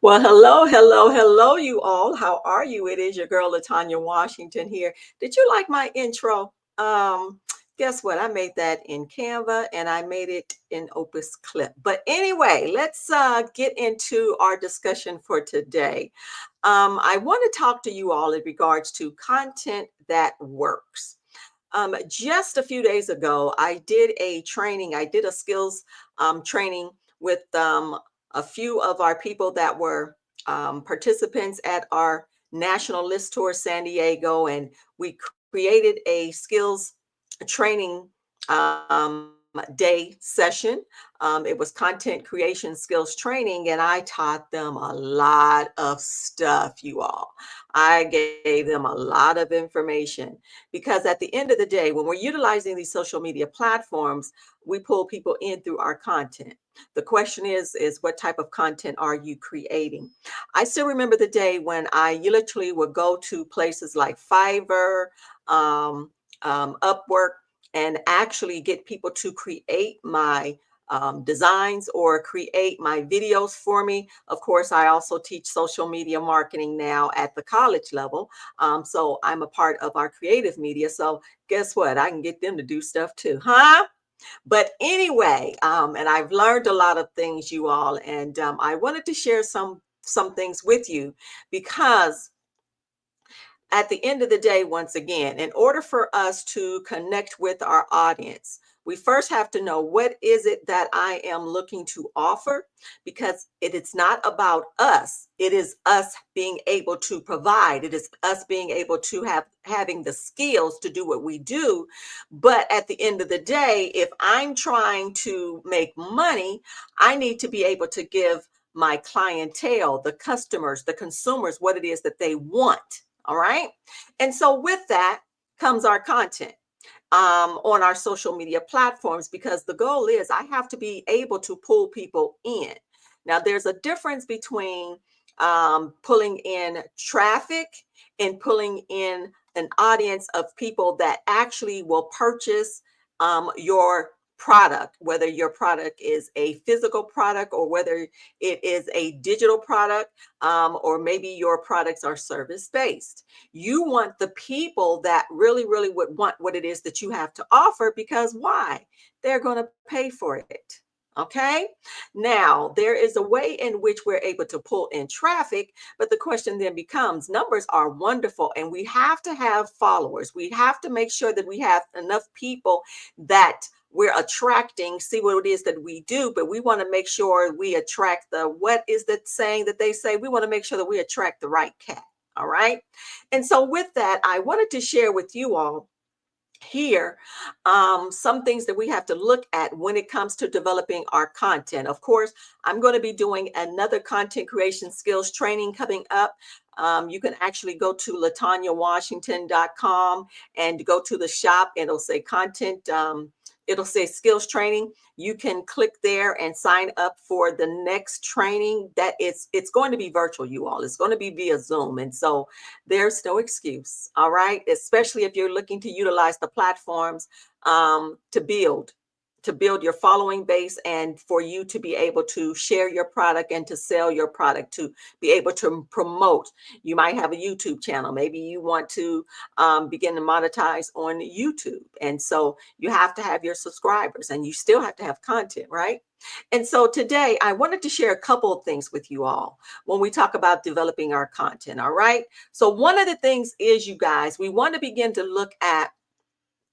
Well, hello, hello, hello, you all. How are you? It is your girl, Latanya Washington here. Did you like my intro? Guess what? I made that in Canva and I made it in Opus Clip. But anyway, let's get into our discussion for today. I want to talk to you all in regards to content that works. Just a few days ago, I did a training. I did a skills training with a few of our people that were participants at our national list tour San Diego, and we created a skills training day session. It was content creation skills training, and I taught them a lot of stuff, you all. I gave them a lot of information because at the end of the day, when we're utilizing these social media platforms, we pull people in through our content. The question is what type of content are you creating? I still remember the day when I literally would go to places like Fiverr, Upwork, and actually get people to create my designs or create my videos for me. Of course, I also teach social media marketing now at the college level. So I'm a part of our creative media. So guess what? I can get them to do stuff too, huh? But anyway, and I've learned a lot of things, you all, and I wanted to share some things with you because at the end of the day, once again, in order for us to connect with our audience, we first have to know what is it that I am looking to offer, because it's not about us. It is us being able to provide. It is us being able to having the skills to do what we do. But at the end of the day, if I'm trying to make money, I need to be able to give my clientele, the customers, the consumers, what it is that they want. All right. And so with that comes our content on our social media platforms, because the goal is I have to be able to pull people in. Now, there's a difference between pulling in traffic and pulling in an audience of people that actually will purchase your product, whether your product is a physical product or whether it is a digital product, or maybe your products are service based. You want the people that really, really would want what it is that you have to offer, because why? They're going to pay for it. Okay. Now, there is a way in which we're able to pull in traffic, but the question then becomes numbers are wonderful, and we have to have followers. We have to make sure that we have enough people that we're attracting, see what it is that we do, but we want to make sure we attract what is that saying that they say? We want to make sure that we attract the right cat. All right. And so with that, I wanted to share with you all here some things that we have to look at when it comes to developing our content. Of course, I'm going to be doing another content creation skills training coming up. You can actually go to latanyawashington.com and go to the shop. It'll say content. It'll say skills training. You can click there and sign up for the next training. That it's going to be virtual, you all. It's going to be via Zoom. And so there's no excuse. All right. Especially if you're looking to utilize the platforms to build your following base, and for you to be able to share your product and to sell your product, to be able to promote. You might have a YouTube channel. Maybe you want to begin to monetize on YouTube. And so you have to have your subscribers and you still have to have content, right? And so today I wanted to share a couple of things with you all when we talk about developing our content. All right. So one of the things is, you guys, we want to begin to look at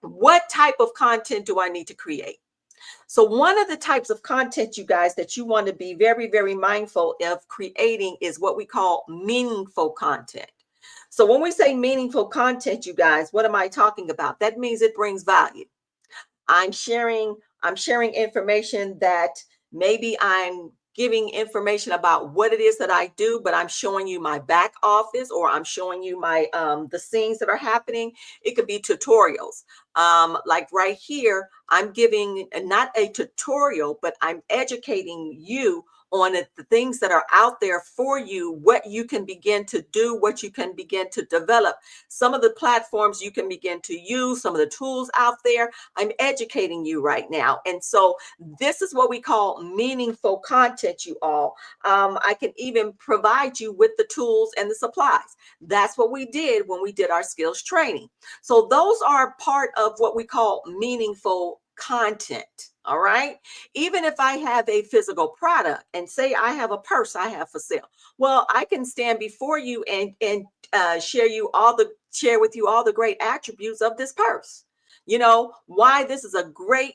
what type of content do I need to create? So one of the types of content, you guys, that you want to be very, very mindful of creating is what we call meaningful content. So when we say meaningful content, you guys, what am I talking about? That means it brings value. I'm sharing information that maybe I'm giving information about what it is that I do, but I'm showing you my back office, or I'm showing you my the scenes that are happening. It could be tutorials. Like right here, I'm giving not a tutorial, but I'm educating you on it, the things that are out there for you, what you can begin to do, what you can begin to develop, some of the platforms you can begin to use, some of the tools out there. I'm educating you right now. And so this is what we call meaningful content, you all. I can even provide you with the tools and the supplies. That's what we did when we did our skills training. So those are part of what we call meaningful content. All right. Even if I have a physical product and say I have a purse I have for sale, well, I can stand before you and share with you all the great attributes of this purse. You know why this is a great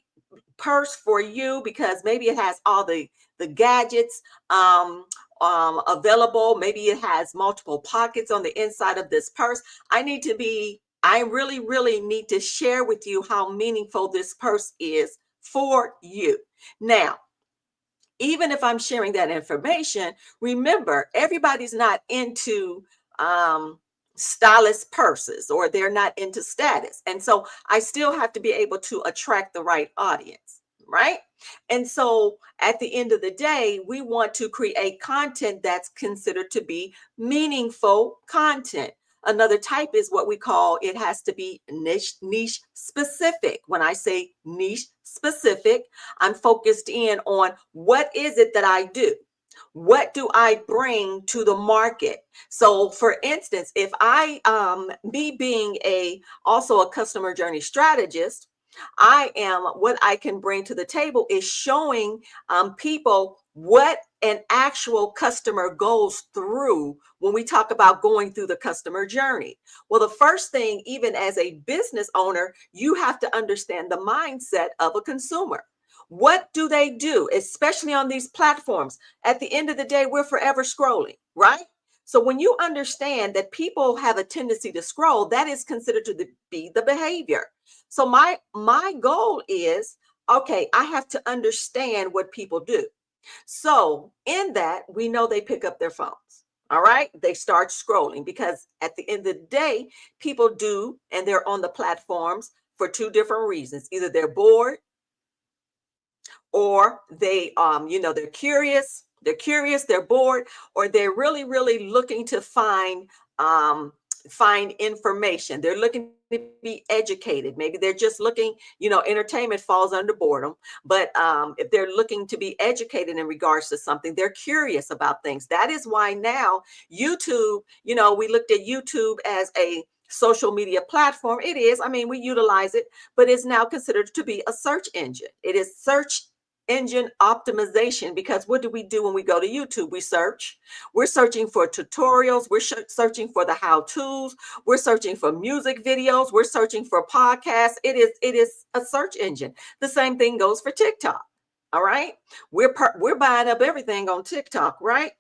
purse for you, because maybe it has all the gadgets available. Maybe it has multiple pockets on the inside of this purse. I really need to share with you how meaningful this purse is for you. Now, even if I'm sharing that information, remember, everybody's not into um, stylist purses, or they're not into status. And so I still have to be able to attract the right audience, right? And so at the end of the day, we want to create content that's considered to be meaningful content. Another type is what we call, it has to be niche specific. When I say niche specific, I'm focused in on what is it that I do? What do I bring to the market? So for instance, if me being also a customer journey strategist, what I can bring to the table is showing people what an actual customer goes through when we talk about going through the customer journey. Well, the first thing, even as a business owner, you have to understand the mindset of a consumer. What do they do, especially on these platforms? At the end of the day, we're forever scrolling, right? So when you understand that people have a tendency to scroll, that is considered to be the behavior. So my goal is, okay, I have to understand what people do. So in that, we know they pick up their phones. All right. They start scrolling, because at the end of the day, people do, and they're on the platforms for two different reasons. Either they're bored, or they're curious, they're bored, or they're really looking to um find information. They're looking to be educated. Maybe they're just looking, entertainment falls under boredom, but if they're looking to be educated in regards to something, they're curious about things. That is why now YouTube, we looked at YouTube as a social media platform. It is, I mean, we utilize it, but it's now considered to be a search engine. It is search engine optimization, because what do we do when we go to YouTube? We search. We're searching for tutorials. We're searching for the how to's. We're searching for music videos. We're searching for podcasts. It is a search engine. The same thing goes for TikTok. All right. We're buying up everything on TikTok, right?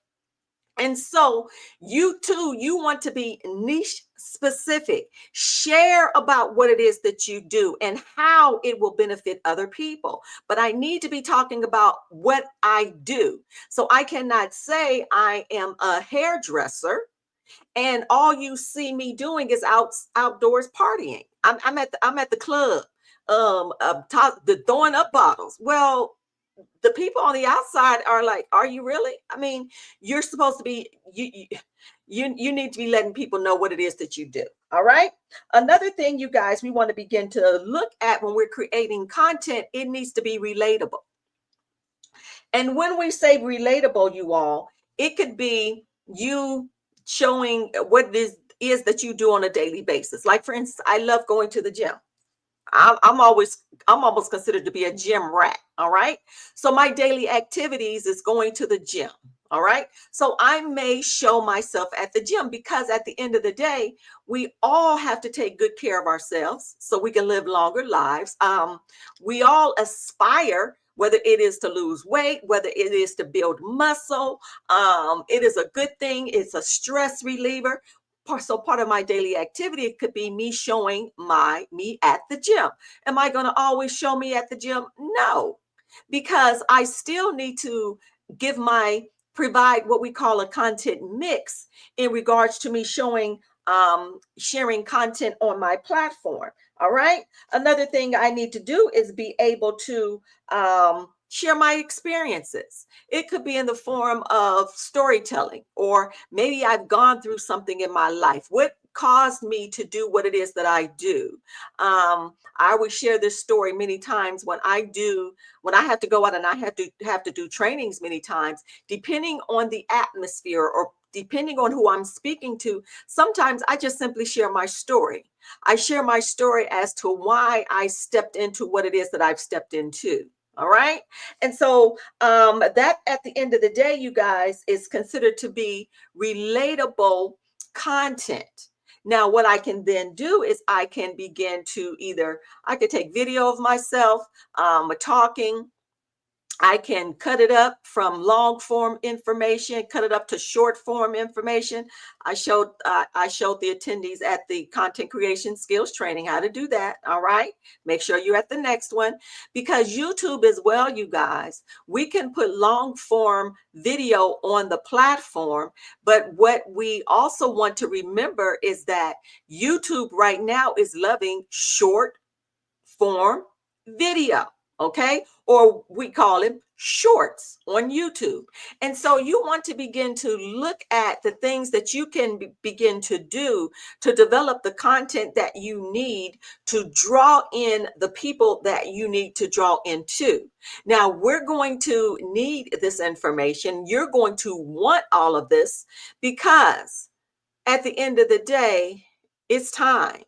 And so you too, you want to be niche specific. Share about what it is that you do and how it will benefit other people. But I need to be talking about what I do. So I cannot say I am a hairdresser and all you see me doing is outdoors partying. I'm at the club, the throwing up bottles. Well, the people on the outside are like, are you really? I mean, you're supposed to be, you need to be letting people know what it is that you do. All right. Another thing, you guys, we want to begin to look at when we're creating content, it needs to be relatable. And when we say relatable, you all, it could be you showing what it is that you do on a daily basis. Like, for instance, I love going to the gym. I'm almost considered to be a gym rat. All right. So my daily activities is going to the gym. All right. So I may show myself at the gym, because at the end of the day, we all have to take good care of ourselves so we can live longer lives. We all aspire, whether it is to lose weight, whether it is to build muscle. It is a good thing. It's a stress reliever. So part of my daily activity, it could be me showing me at the gym. Am I going to always show me at the gym? No, because I still need to give my provide what we call a content mix in regards to me sharing content on my platform. All right. Another thing I need to do is be able to share my experiences. It could be in the form of storytelling, or maybe I've gone through something in my life. What caused me to do what it is that I do? I would share this story many times when I have to go out and I have to do trainings many times, depending on the atmosphere or depending on who I'm speaking to. Sometimes I just simply share my story. I share my story as to why I stepped into what it is that I've stepped into. All right. And so that at the end of the day, you guys, is considered to be relatable content. Now, what I can then do is I can begin to I could take video of myself talking. I can cut it up from long form information, cut it up to short form information. I showed the attendees at the content creation skills training how to do that. All right. Make sure you're at the next one, because YouTube as well, you guys, we can put long form video on the platform. But what we also want to remember is that YouTube right now is loving short form video, okay? Or we call it shorts on YouTube. And so you want to begin to look at the things that you can begin to do to develop the content that you need to draw in the people that you need to draw into. Now, we're going to need this information. You're going to want all of this, because at the end of the day, it's time.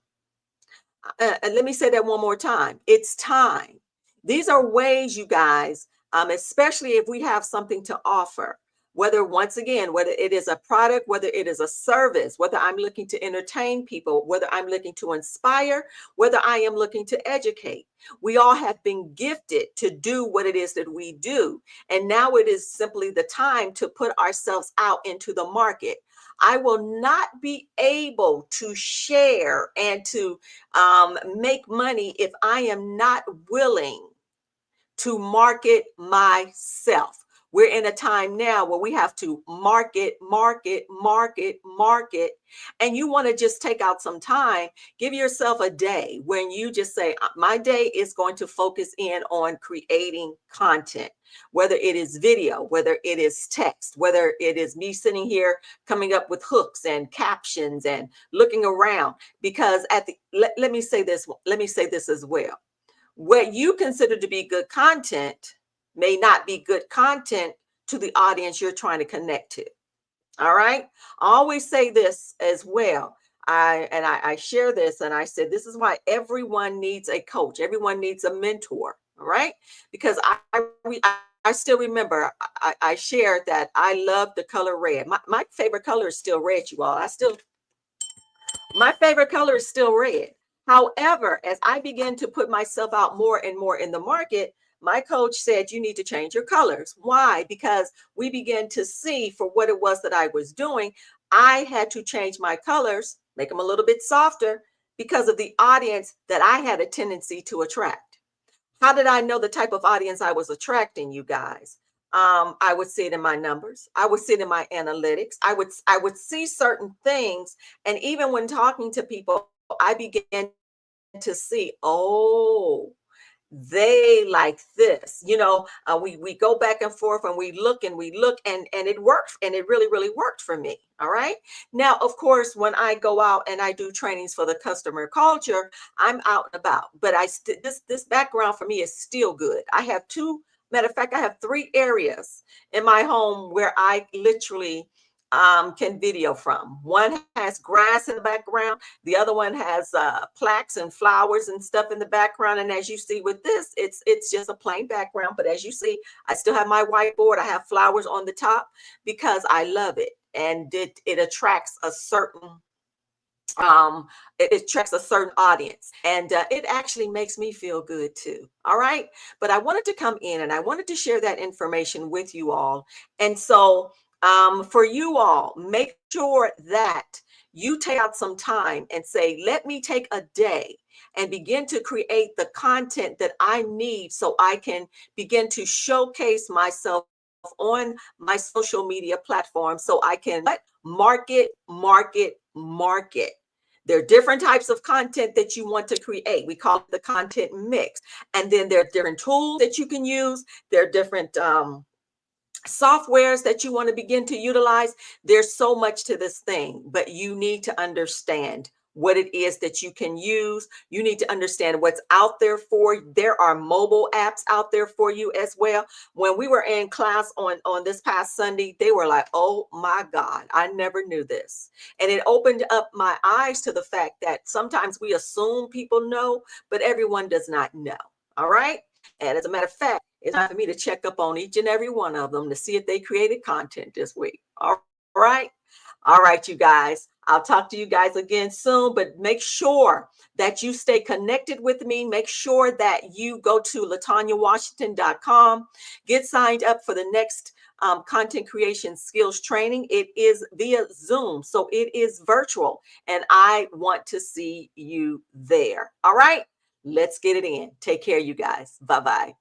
And let me say that one more time. It's time. These are ways, you guys, especially if we have something to offer, whether, once again, whether it is a product, whether it is a service, whether I'm looking to entertain people, whether I'm looking to inspire, whether I am looking to educate. We all have been gifted to do what it is that we do. And now it is simply the time to put ourselves out into the market. I will not be able to share and to make money if I am not willing to market myself. We're in a time now where we have to market, market, market, market. And you want to just take out some time, give yourself a day when you just say, my day is going to focus in on creating content, whether it is video, whether it is text, whether it is me sitting here coming up with hooks and captions and looking around. Because let me say this as well. What you consider to be good content may not be good content to the audience you're trying to connect to. All right. I always say this as well. I share this, and I said this is why everyone needs a coach. Everyone needs a mentor. All right. Because I still remember I shared that I love the color red. My favorite color is still red, you all. My favorite color is still red. However, as I began to put myself out more and more in the market, my coach said, you need to change your colors. Why? Because we began to see, for what it was that I was doing, I had to change my colors, make them a little bit softer, because of the audience that I had a tendency to attract. How did I know the type of audience I was attracting, you guys? I would see it in my numbers. I would see it in my analytics. I would see certain things, and even when talking to people, I began to see, oh, they like this. We go back and forth, and we look, and it worked, and it really, really worked for me. All right. Now, of course, when I go out and I do trainings for the customer culture, I'm out and about, but this background for me is still good. I have matter of fact, I have 3 areas in my home where I literally can video from. One has grass in the background. The other one has plaques and flowers and stuff in the background. And as you see with this, it's just a plain background. But as you see, I still have my whiteboard. I have flowers on the top because I love it. And it attracts a certain it attracts a certain audience, and it actually makes me feel good too. All right. But I wanted to come in and I wanted to share that information with you all. And so for you all, make sure that you take out some time and say, let me take a day and begin to create the content that I need so I can begin to showcase myself on my social media platform, so I can market, market, market. There are different types of content that you want to create. We call it the content mix. And then there are different tools that you can use. There are different softwares that you want to begin to utilize. There's so much to this thing, but you need to understand what it is that you can use. You need to understand what's out there for you. There are mobile apps out there for you as well. When we were in class on this past Sunday, they were like, oh my God, I never knew this. And it opened up my eyes to the fact that sometimes we assume people know, but everyone does not know. All right. And as a matter of fact, it's time for me to check up on each and every one of them to see if they created content this week. All right. All right, you guys. I'll talk to you guys again soon, but make sure that you stay connected with me. Make sure that you go to latanyawashington.com, get signed up for the next content creation skills training. It is via Zoom, so it is virtual, and I want to see you there. All right, let's get it in. Take care, you guys. Bye-bye.